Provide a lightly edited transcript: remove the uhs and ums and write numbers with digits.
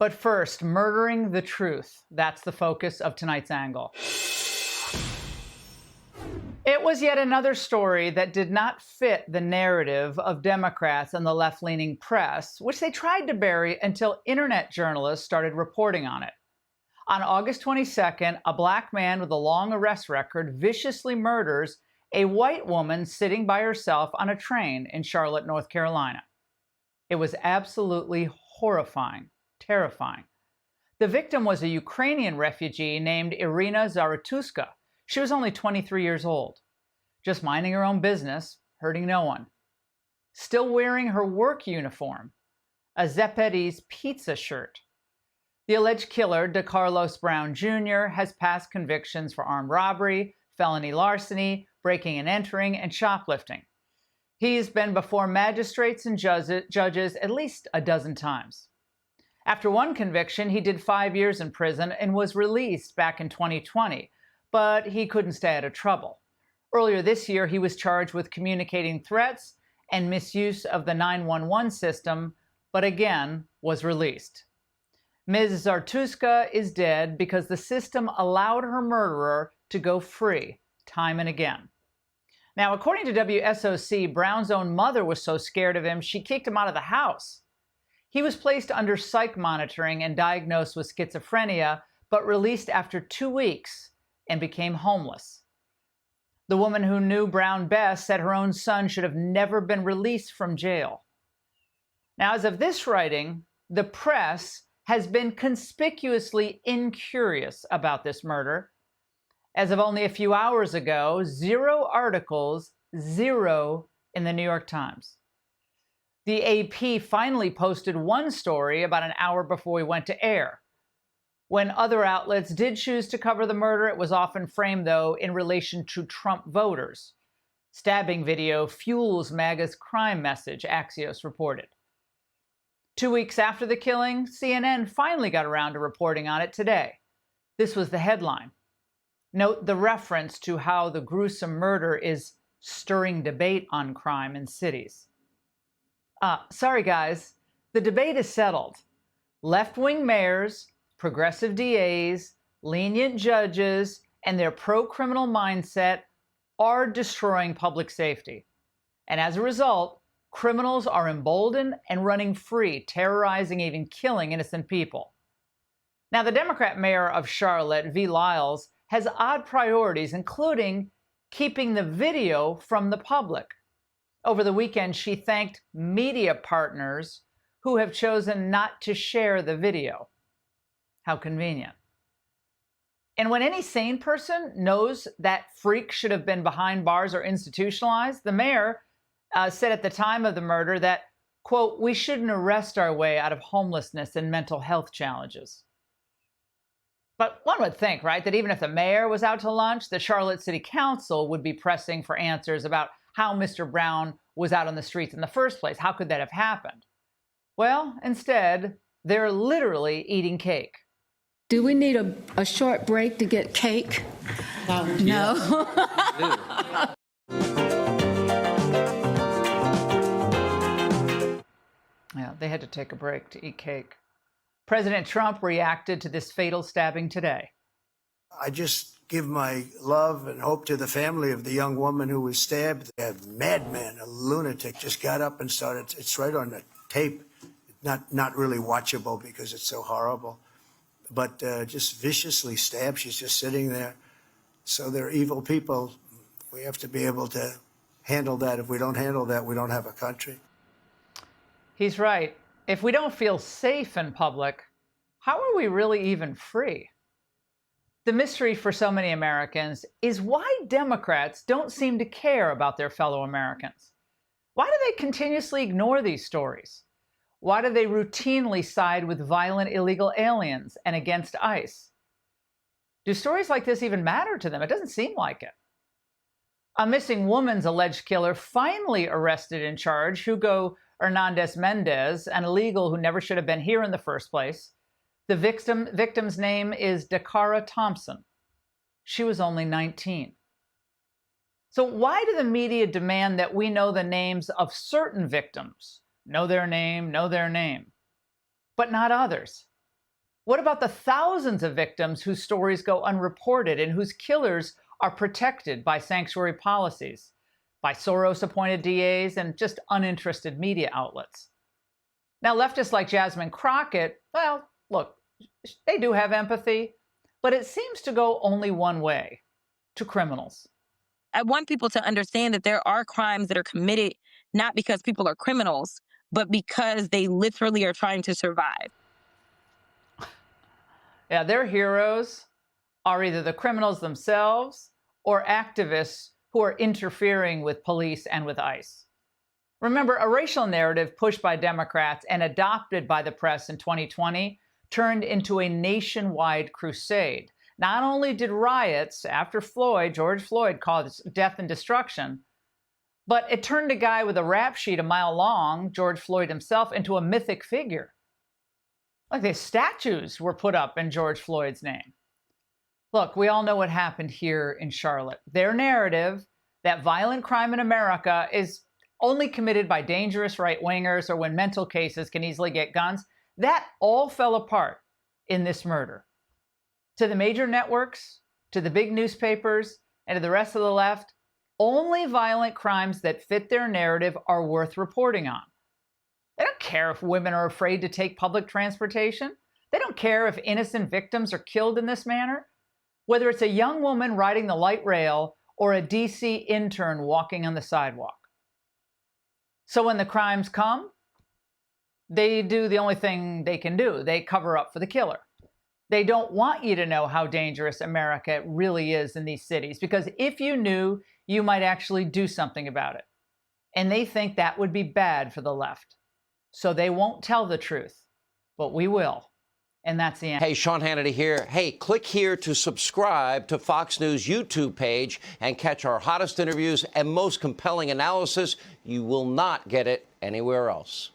But first, murdering the truth. That's the focus of tonight's angle. It was yet another story that did not fit the narrative of Democrats and the left-leaning press, which they tried to bury until internet journalists started reporting on it. On August 22nd, a black man with a long arrest record viciously murders a white woman sitting by herself on a train in Charlotte, North Carolina. It was absolutely horrifying, terrifying. The victim was a Ukrainian refugee named Irina Zarutuska. She was only 23 years old, just minding her own business, hurting no one. Still wearing her work uniform, a Zeppedes pizza shirt. The alleged killer, DeCarlos Brown Jr., has past convictions for armed robbery, felony larceny, breaking and entering, and shoplifting. He's been before magistrates and judges at least a dozen times. After one conviction, he did 5 years in prison and was released back in 2020, but he couldn't stay out of trouble. Earlier this year, he was charged with communicating threats and misuse of the 911 system, but again was released. Ms. Zarutuska is dead because the system allowed her murderer to go free time and again. Now, according to WSOC, Brown's own mother was so scared of him, she kicked him out of the house. He was placed under psych monitoring and diagnosed with schizophrenia, but released after 2 weeks and became homeless. The woman who knew Brown best said her own son should have never been released from jail. Now, as of this writing, the press has been conspicuously incurious about this murder. As of only a few hours ago, 0 articles, 0 in the New York Times. The AP finally posted one story about an hour before we went to air. When other outlets did choose to cover the murder, it was often framed, though, in relation to Trump voters. Stabbing video fuels MAGA's crime message, Axios reported. 2 weeks after the killing, CNN finally got around to reporting on it today. This was the headline. Note the reference to how the gruesome murder is stirring debate on crime in cities. Sorry guys, the debate is settled. Left-wing mayors, progressive DAs, lenient judges, and their pro-criminal mindset are destroying public safety. And as a result, criminals are emboldened and running free, terrorizing, even killing innocent people. Now, the Democrat mayor of Charlotte, V. Lyles, has odd priorities, including keeping the video from the public. Over the weekend, she thanked media partners who have chosen not to share the video. How convenient. And when any sane person knows that freak should have been behind bars or institutionalized, the mayor said at the time of the murder that, quote, "We shouldn't arrest our way out of homelessness and mental health challenges." But one would think, right, that even if the mayor was out to lunch, the Charlotte City Council would be pressing for answers about how Mr. Brown was out on the streets in the first place. How could that have happened? Well, instead, they're literally eating cake. Do we need a short break to get cake? No. Yeah, they had to take a break to eat cake. President Trump reacted to this fatal stabbing today. I just give my love and hope to the family of the young woman who was stabbed. A madman, a lunatic, just got up and started. It's right on the tape. Not really watchable because it's so horrible, but just viciously stabbed. She's just sitting there. So they're evil people. We have to be able to handle that. If we don't handle that, we don't have a country. He's right. If we don't feel safe in public, how are we really even free? The mystery for so many Americans is why Democrats don't seem to care about their fellow Americans. Why do they continuously ignore these stories? Why do they routinely side with violent illegal aliens and against ICE? Do stories like this even matter to them? It doesn't seem like it. A missing woman's alleged killer finally arrested and charged, Hugo Hernandez Mendez, an illegal who never should have been here in the first place. The victim's name is Dakara Thompson. She was only 19. So why do the media demand that we know the names of certain victims? Know their name, but not others? What about the thousands of victims whose stories go unreported and whose killers are protected by sanctuary policies, by Soros-appointed DAs, and just uninterested media outlets? Now, leftists like Jasmine Crockett, well, look, they do have empathy, but it seems to go only one way, to criminals. I want people to understand that there are crimes that are committed not because people are criminals, but because they literally are trying to survive. Yeah, their heroes are either the criminals themselves or activists who are interfering with police and with ICE. Remember, a racial narrative pushed by Democrats and adopted by the press in 2020 turned into a nationwide crusade. Not only did riots after George Floyd, cause death and destruction, but it turned a guy with a rap sheet a mile long, George Floyd himself, into a mythic figure. Like the statues were put up in George Floyd's name. Look, we all know what happened here in Charlotte. Their narrative that violent crime in America is only committed by dangerous right-wingers or when mental cases can easily get guns, that all fell apart in this murder. To the major networks, to the big newspapers, and to the rest of the left, only violent crimes that fit their narrative are worth reporting on. They don't care if women are afraid to take public transportation. They don't care if innocent victims are killed in this manner. Whether it's a young woman riding the light rail or a DC intern walking on the sidewalk. So when the crimes come, they do the only thing they can do. They cover up for the killer. They don't want you to know how dangerous America really is in these cities, because if you knew, you might actually do something about it. And they think that would be bad for the left. So they won't tell the truth, but we will. And that's the end. Hey, Sean Hannity here. Hey, click here to subscribe to Fox News YouTube page and catch our hottest interviews and most compelling analysis. You will not get it anywhere else.